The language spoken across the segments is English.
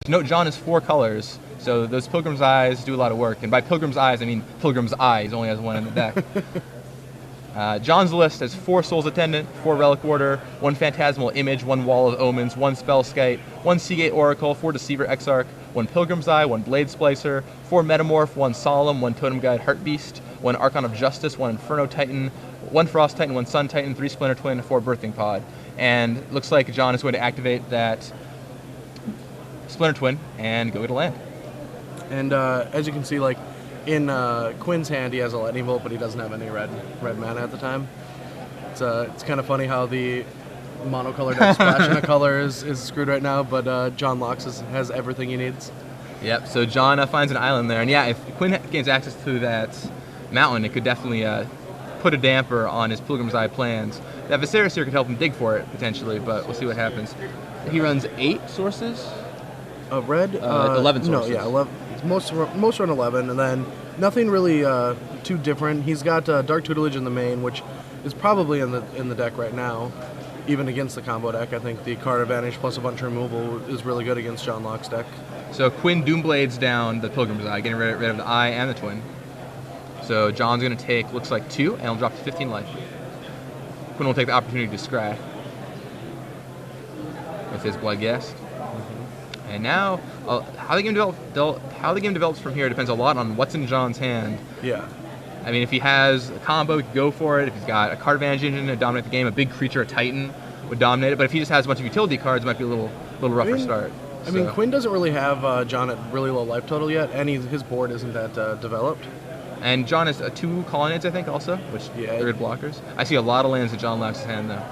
Note, John is 4 colors, so those Pilgrim's Eyes do a lot of work. And by Pilgrim's Eyes, I mean Pilgrim's Eyes only has 1 in the deck. John's list has 4 Soul's Attendant, 4 Relic Order, 1 Phantasmal Image, 1 Wall of Omens, 1 Spellskite, 1 Seagate Oracle, 4 Deceiver Exarch, 1 Pilgrim's Eye, 1 Blade Splicer, 4 Metamorph, 1 Solemn, 1 Totem Guide Heartbeast, 1 Archon of Justice, 1 Inferno Titan, 1 Frost Titan, 1 Sun Titan, 3 Splinter Twin, 4 Birthing Pod. And looks like John is going to activate that Splinter Twin and go get a land. And as you can see, like in Quinn's hand, he has a Lightning Bolt, but he doesn't have any red mana at the time. It's kind of funny how the monocolored splash in a color is screwed right now, but John Loucks has everything he needs. Yep, so John finds an island there, and yeah, if Quinn gains access to that mountain, it could definitely put a damper on his Pilgrim's Eye plans. That Viserys here could help him dig for it, potentially, but we'll see what happens. He runs 8 sources? Red? 11 sources. No, yeah, 11. Most run 11, and then nothing really too different. He's got Dark Tutelage in the main, which is probably in the deck right now. Even against the combo deck, I think the card advantage plus a bunch of removal is really good against John Loucks' deck. So Quinn Doomblades down the Pilgrim's Eye, getting rid of the Eye and the Twin. So John's going to take, looks like 2, and he'll drop to 15 life. Quinn will take the opportunity to scry with his Blood Guest. And now, how the game develops from here depends a lot on what's in John's hand. Yeah. I mean, if he has a combo, he could go for it. If he's got a card advantage engine to dominate the game, a big creature, a Titan, would dominate it. But if he just has a bunch of utility cards, it might be a little rougher start. I mean, Quinn doesn't really have John at really low life total yet, and his board isn't that developed. And John has 2 Colonnades, I think, also, which are good blockers. I see a lot of lands in John Loucks' hand, though.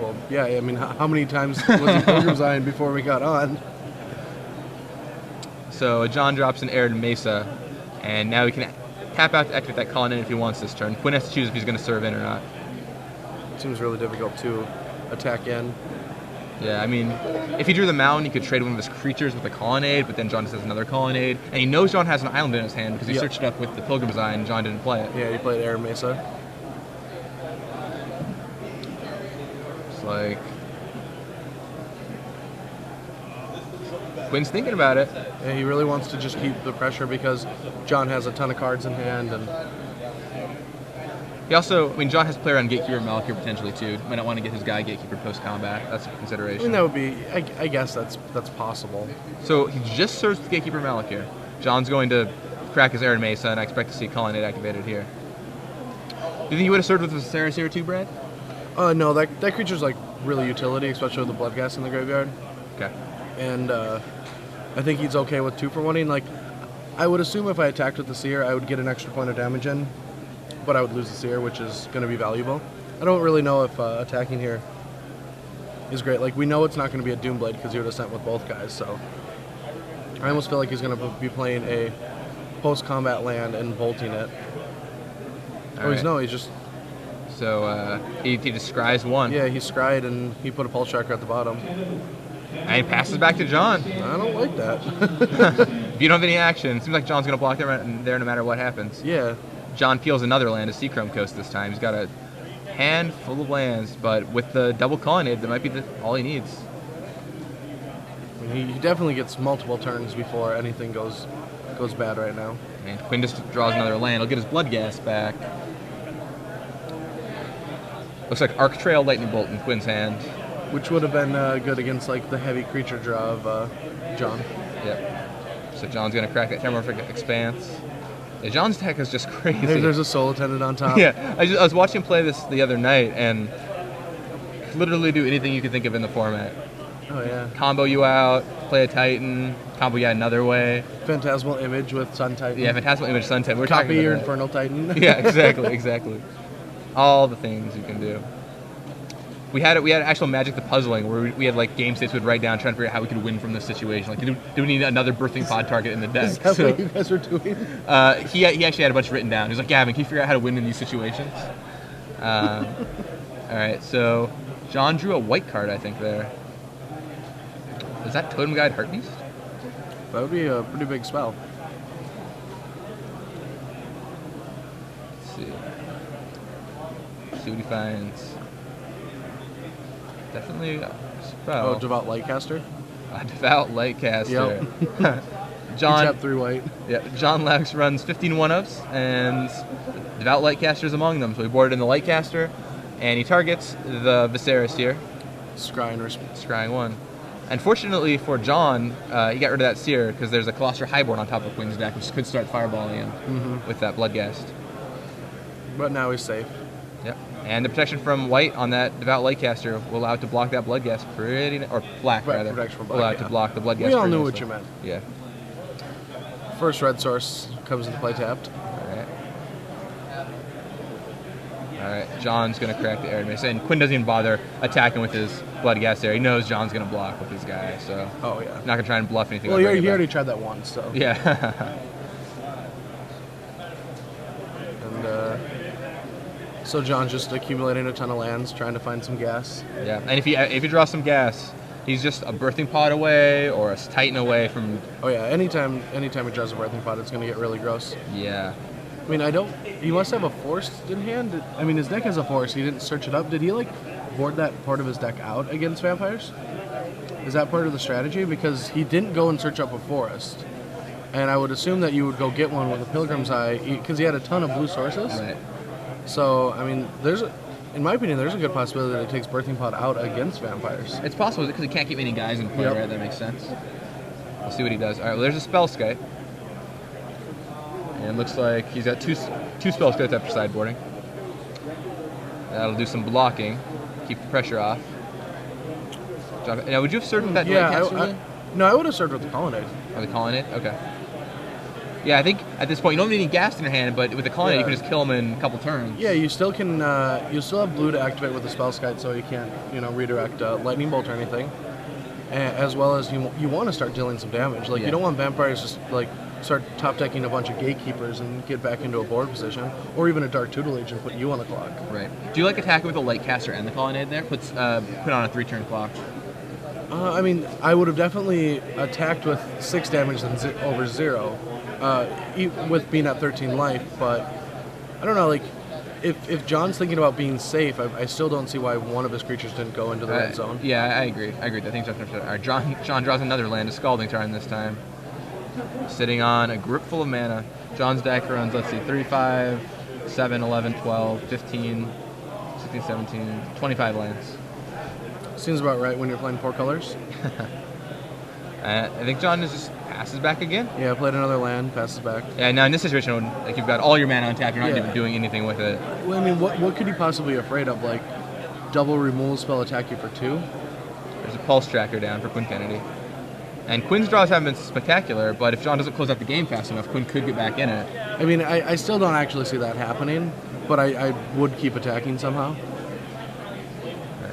Well, yeah, I mean, how many times was he Pilgrim's Eye before we got on? So John drops an Arid Mesa, and now he can tap out to activate that Colonnade if he wants this turn. Quinn has to choose if he's going to serve in or not. It seems really difficult to attack in. Yeah, I mean, if he drew the mountain, he could trade one of his creatures with a Colonnade, but then John just has another Colonnade. And he knows John has an island in his hand because he searched it up with the Pilgrim's Eye and John didn't play it. Yeah, he played Air Mesa. It's like... Quinn's thinking about it. Yeah, he really wants to just keep the pressure because John has a ton of cards in hand. And he also, I mean, John has to play around Gatekeeper and Malakir potentially too. Might not want to get his guy Gatekeeper post-combat. That's a consideration. I mean, that would be, I guess that's possible. So he just searched with Gatekeeper Malakir. John's going to crack his Arid Mesa, and I expect to see Colonnade activated here. Do you think he would have served with Viserys here too, Brad? No, that creature's like really utility, especially with the Blood Gas in the graveyard. Okay. And I think he's okay with 2 for 1-ing. Like, I would assume if I attacked with the Seer, I would get an extra point of damage in, but I would lose the Seer, which is going to be valuable. I don't really know if attacking here is great. Like, we know it's not going to be a Doomblade because he would have sent with both guys, so I almost feel like he's going to be playing a post-combat land and bolting it. He's just... So he just scries 1. Yeah, he scryed and he put a Pulse Tracker at the bottom. And he passes back to John. I don't like that. If you don't have any action, it seems like John's going to block there no matter what happens. Yeah. John peels another land, a Seachrome Coast this time. He's got a hand full of lands, but with the double Colonnade, that might be all he needs. I mean, he definitely gets multiple turns before anything goes bad right now. And Quinn just draws another land. He'll get his Blood Gas back. Looks like Arc Trail Lightning Bolt in Quinn's hand. Which would have been good against like the heavy creature draw of John. Yep. So John's going to crack that Terramorphic Expanse. Yeah, John's deck is just crazy. There's a Soul Attendant on top. Yeah, I was watching him play this the other night, and literally do anything you could think of in the format. Oh, yeah. Combo you out, play a Titan, combo you out another way. Phantasmal Image with Sun Titan. Yeah, Phantasmal Image, Sun Titan. Copy your Infernal Titan. Yeah, exactly. All the things you can do. We had actual Magic the Puzzling where we had like game states we'd write down trying to figure out how we could win from this situation. Like, do we need another Birthing Pod target in the deck? Is that what you guys were doing? He actually had a bunch written down. He was like, Gavin, can you figure out how to win in these situations? All right, so John drew a white card, I think, there. Is that Totem Guide Heartbeast? That would be a pretty big spell. Let's see. See what he finds. Definitely a spell. Oh, Devout Lightcaster? A devout lightcaster. Yep. John. Tap 3 white. Yeah, John Loucks runs 15 one-ups, and devout lightcasters among them. So we boarded in the lightcaster, and he targets the Viserys here. Scrying 1. Unfortunately for John, he got rid of that Seer because there's a Colossal Highborn on top of Quinn's deck, which could start fireballing him with that Bloodghast. But now he's safe. Yep. And the protection from white on that devout lightcaster will allow it to block that Bloodghast or black rather. Protection from black, allow it to block the Bloodghast. We all knew what you meant. Yeah. First red source comes into play tapped. All right, John's going to crack the air miss, and Quinn doesn't even bother attacking with his Bloodghast there. He knows John's going to block with his guy, so not going to try and bluff anything. Well, he already tried that once, so. Yeah. And so John's just accumulating a ton of lands, trying to find some gas. Yeah, and if he draws some gas, he's just a birthing pod away or a Titan away from... Oh yeah, anytime he draws a birthing pod, it's going to get really gross. Yeah. I mean, he must have a forest in hand. I mean, his deck has a forest. He didn't search it up. Did he, board that part of his deck out against vampires? Is that part of the strategy? Because he didn't go and search up a forest. And I would assume that you would go get one with a Pilgrim's Eye, because he had a ton of blue sources. Right. So, I mean, in my opinion, there's a good possibility that it takes Birthing Pod out against vampires. It's possible because he can't keep any guys in play, right? That makes sense. We'll see what he does. All right, well, there's a Spell Skite. And it looks like he's got two Spell Skites after sideboarding. That'll do some blocking, keep the pressure off. Now, would you have served with that Lightcaster? No, I would have served with the Colonnade. Oh, the Colonnade? Okay. Yeah, I think at this point you don't need any gas in your hand, but with the Colonnade you can just kill him in a couple turns. Yeah, you still can. You still have blue to activate with the Spell Skite, so you can't, redirect Lightning Bolt or anything. As well as you want to start dealing some damage. You don't want vampires just start top decking a bunch of gatekeepers and get back into a board position, or even a Dark Tutelage and put you on the clock. Right. Do you like attacking with the Lightcaster and the Colonnade there? Put on a 3-turn clock. I mean, I would have definitely attacked with 6 damage than over 0, with being at 13 life. But I don't know, if John's thinking about being safe, I still don't see why one of his creatures didn't go into the red zone. Yeah, I agree. I think All right, John draws another land, a Scalding Tarn this time. Sitting on a grip full of mana. John's deck runs, let's see, 3, 5, 7, 11, 12, 15, 16, 17, 25 lands. Seems about right when you're playing 4 colors. I think John just passes back again. Yeah, played another land, passes back. Yeah, now in this situation, you've got all your mana on tap, you're not even doing anything with it. Well, I mean, what could he possibly be afraid of? Double removal spell attack you for 2? There's a Pulse Tracker down for Quinn Kennedy. And Quinn's draws haven't been spectacular, but if John doesn't close out the game fast enough, Quinn could get back in it. I mean, I still don't actually see that happening, but I would keep attacking somehow.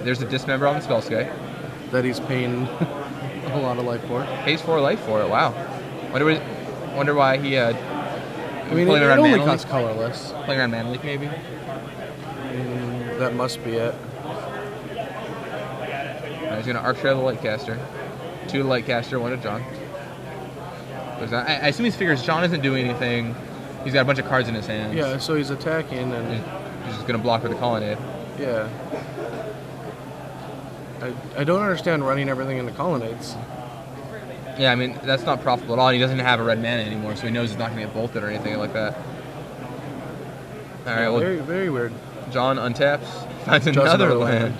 There's a Dismember on the Spell Skite. That he's paying a lot of life for. Pays 4 life for it, wow. Wonder why he I mean, it only costs colorless. Playing around Mana Leak, maybe? That must be it. He's going to Arc Trail the Lightcaster. 2 to Lightcaster, 1 to John. I assume he figures John isn't doing anything. He's got a bunch of cards in his hands. Yeah, so he's attacking and... He's just going to block with the Colonnade. Yeah. I don't understand running everything into Colonnades. Yeah, I mean, that's not profitable at all. And he doesn't have a red mana anymore, so he knows he's not going to get bolted or anything like that. All right, well, very, very weird. John untaps, finds another land.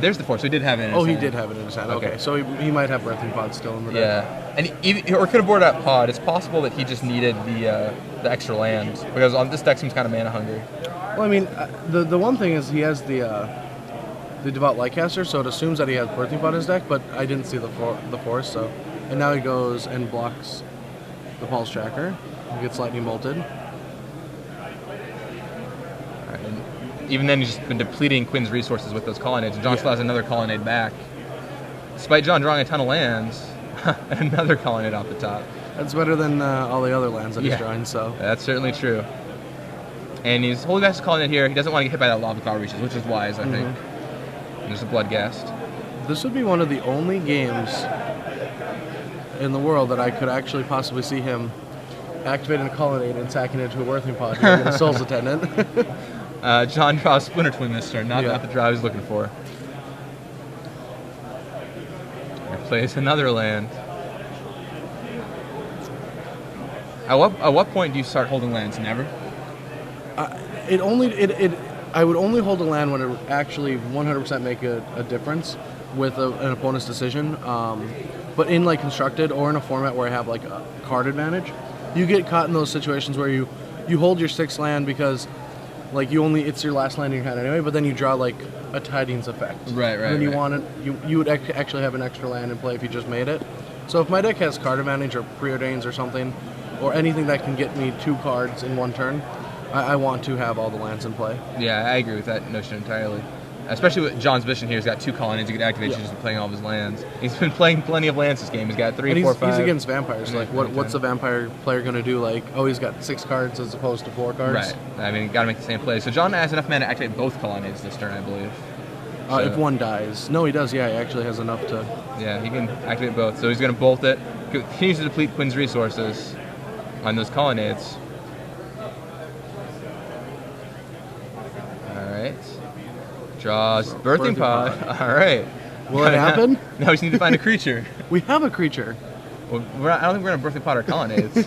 There's the force. So he did have it in his hand. He did have it in his hand. Okay, so he might have Breathing Pod still in the deck. Yeah, and or could have boarded out Pod. It's possible that he just needed the extra land, because this deck seems kind of mana hungry. Well, I mean, the one thing is he has the Devout Lightcaster, so it assumes that he has Birthing Pod in his deck, but I didn't see the force, so... And now he goes and blocks the Pulse Tracker. He gets Lightning Bolted. Even then, he's just been depleting Quinn's resources with those Colonnades, and John still has another Colonnade back. Despite John drawing a ton of lands, another Colonnade off the top. That's better than all the other lands that he's drawing, so... That's certainly true. And he's holding back his Colonnade here. He doesn't want to get hit by that Lava Cloud Reaches, which is wise, I think. And there's a Bloodghast. This would be one of the only games in the world that I could actually possibly see him activating a Colonnade and sacking into a Birthing Pod to get a Soul's Attendant. John draws Splinter Twin this turn, not the draw he's looking for. plays another land. At what point do you start holding lands? Never? I would only hold a land when it would actually 100% make a difference with an opponent's decision. But in like constructed or in a format where I have like a card advantage, you get caught in those situations where you hold your 6th land because like it's your last land in your hand anyway, but then you draw like a tidings effect. Right. And then you would actually have an extra land in play if you just made it. So if my deck has card advantage or preordains or something, or anything that can get me 2 cards in one turn, I want to have all the lands in play. Yeah, I agree with that notion entirely. Especially with John's vision here, he's got 2 colonies he can activate. He's just been playing all of his lands. He's been playing plenty of lands this game. He's got 3, 4, 5. He's against vampires. Like, what's a vampire player going to do? Like, oh, he's got 6 cards as opposed to 4 cards. Right. I mean, got to make the same play. So John has enough mana to activate both colonies this turn, I believe. If one dies. No, he does. Yeah, he actually has enough to... Yeah, he can activate both. So he's going to bolt it. Continues to deplete Quinn's resources on those colonnades. All right. Draws Birthing Pod. All right. Will it happen? No, we just need to find a creature. We have a creature. Well, I don't think we're going to Birthing Pod our colonnades.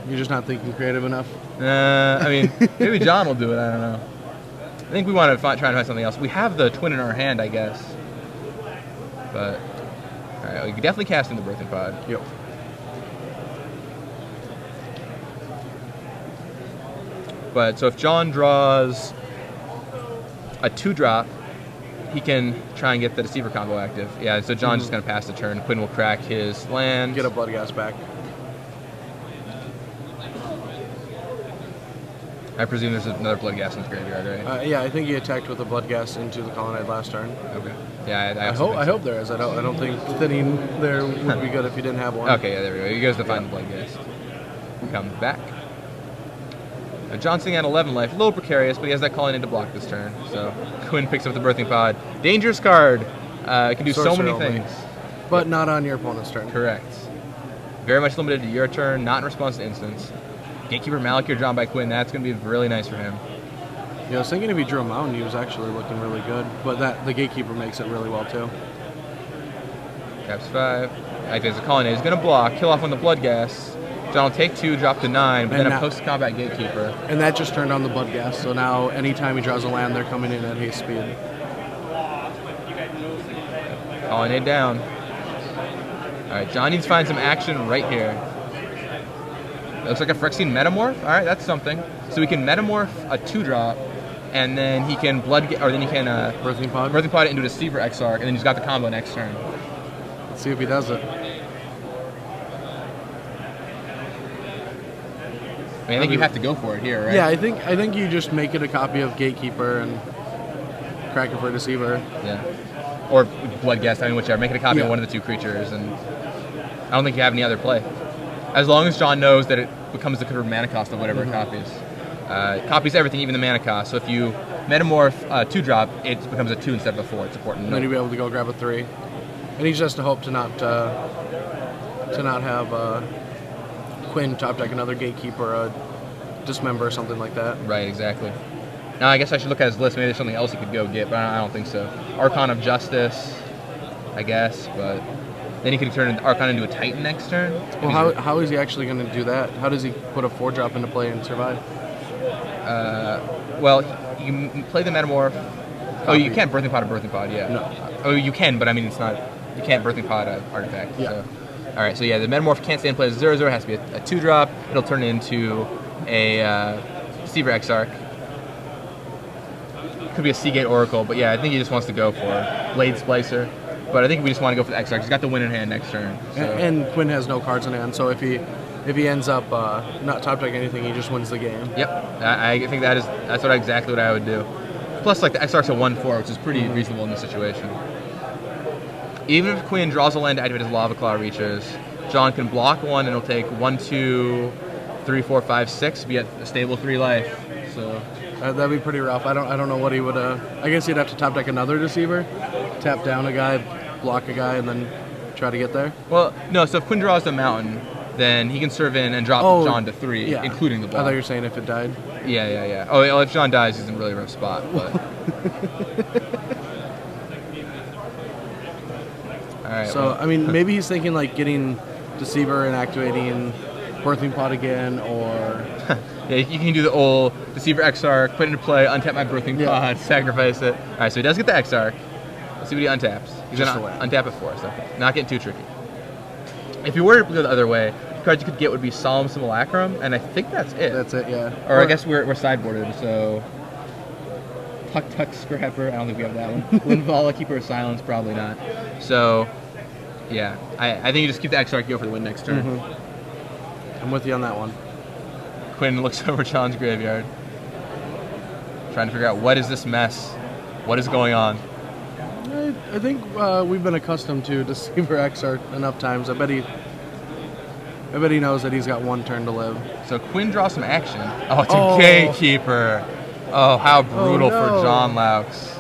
You're just not thinking creative enough? I mean, maybe John will do it. I don't know. I think we want to try and find something else. We have the twin in our hand, I guess. But, all right, we can definitely cast in the Birthing Pod. Yep. But, so if John draws a 2-drop, he can try and get the Deceiver combo active. Yeah, so John's just going to pass the turn. Quinn will crack his land. Get a Bloodghast back. I presume there's another Bloodghast in his graveyard, right? Yeah, I think he attacked with a Bloodghast into the colonnade last turn. Okay. Yeah, I hope there is. I don't think thinning there would be good if you didn't have one. Okay, yeah, there we go. He goes to find the Bloodghast. Comes back. John's sitting at 11 life. A little precarious, but he has that calling in to block this turn. So Quinn picks up the Birthing Pod. Dangerous card. It can do so many things. But not on your opponent's turn. Correct. Very much limited to your turn, not in response to instants. Gatekeeper Malakir drawn by Quinn. That's going to be really nice for him. Yeah, I was thinking if he drew a mountain, he was actually looking really good. But the Gatekeeper makes it really well, too. Caps 5. Activates the colonnade. He's going to block. Kill off on the Bloodghast. John will take 2, drop to 9, but then a post-combat Gatekeeper. And that just turned on the Bloodghast, so now anytime he draws a land, they're coming in at haste speed. Colonnade down. Alright, John needs to find some action right here. It looks like a Phyrexian Metamorph. Alright, that's something. So we can Metamorph a 2-drop, and then he can Birthing Pod? Birthing Pod it into a Deceiver Exarch, and then he's got the combo next turn. Let's see if he does it. I mean, I think you have to go for it here, right? Yeah, I think you just make it a copy of Gatekeeper and crack it for Deceiver. Yeah. Or Bloodghast, I mean, whichever. Make it a copy of one of the 2 creatures, and I don't think you have any other play. As long as John knows that it becomes the covered mana cost of whatever it copies. It copies everything, even the mana cost. So if you Metamorph 2-drop, it becomes a 2 instead of a 4. It's important. And then you'll be able to go grab a 3. And he's just to hope to not have Quinn top deck another Gatekeeper, a Dismember, or something like that. Right, exactly. Now I guess I should look at his list. Maybe there's something else he could go get, but I don't think so. Archon of Justice, I guess, but then he could turn Archon into a Titan next turn. Well, how is he actually going to do that? How does he put a 4-drop into play and survive? Well, you can play the Metamorph. Oh, you can't Birthing Pod a Birthing Pod, yeah. No. Oh, you can, but I mean, it's not. You can't Birthing Pod an artifact. Yeah. So. All right, so yeah, the Metamorph can't stay in play as 0/0. It has to be a 2-drop. It'll turn into a Deceiver Exarch. Could be a Seagate Oracle, but yeah, I think he just wants to go for Blade Splicer. But I think we just want to go for the Exarch. He's got the win in hand next turn. So. And Quinn has no cards in hand, so if he ends up not top deck anything, he just wins the game. Yep, I think that's exactly what I would do. Plus, like the Exarch's a 1/4, which is pretty reasonable in this situation. Even if Quinn draws a land to activate his Lava Claw reaches, John can block 1 and he'll take 1, 2, 3, 4, 5, 6, be at a stable 3 life. So that'd be pretty rough. I don't know what he would. I guess he'd have to top deck another Deceiver, tap down a guy, block a guy, and then try to get there. Well, no. So if Quinn draws the mountain, then he can serve in and drop John to 3, including the block. I thought you were saying if it died. Yeah. Oh, well, if John dies, he's in a really rough spot. But right. So, well. I mean, maybe he's thinking like getting Deceiver and activating Birthing Pod again, or Yeah, you can do the old Deceiver Exarch, put it into play, untap my Birthing Pod, sacrifice it. All right, so he does get the Exarch. Let's see what he untaps. He's Just going to away. untap it for us. Okay. Not getting too tricky. If you were to go the other way, the cards you could get would be Solemn Simulacrum, and I think that's it. that's it. Yeah. Or I guess we're sideboarded, so... Tuck Scrapper, I don't think we have that one. Linvala, Keeper of Silence, probably not. So, yeah, I think you just keep the Exarch, go for the win next turn. Mm-hmm. I'm with you on that one. Quinn looks over John's graveyard, trying to figure out what is this mess? What is going on? I think we've been accustomed to Deceiver Exarch enough times. I bet he knows that he's got one turn to live. So Quinn draws some action. Oh, it's a Gatekeeper. Oh, how brutal for John Loucks.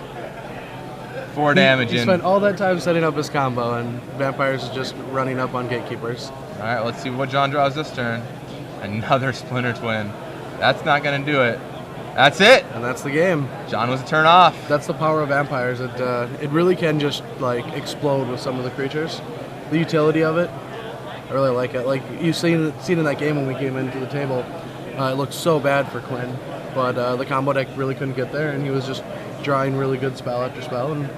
4 damage He in. spent all that time setting up his combo, and Vampires is just running up on Gatekeepers. All right, let's see what John draws this turn. Another Splinter Twin. That's not going to do it. That's it. And that's the game. John was a turn off. That's the power of Vampires. It really can just like explode with some of the creatures. The utility of it, I really like it. Like you seen in that game when we came into the table, it looked so bad for Quinn, but the combo deck really couldn't get there, and he was just drawing really good spell after spell, and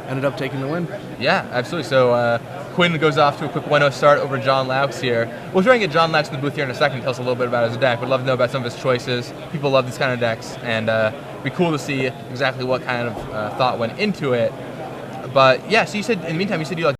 ended up taking the win. Yeah, absolutely. So Quinn goes off to a quick 1-0 start over John Loucks here. We'll try and get John Loucks in the booth here in a second to tell us a little bit about his deck. We'd love to know about some of his choices. People love these kind of decks, and it'd be cool to see exactly what kind of thought went into it. But yeah, so you said, in the meantime, you said you like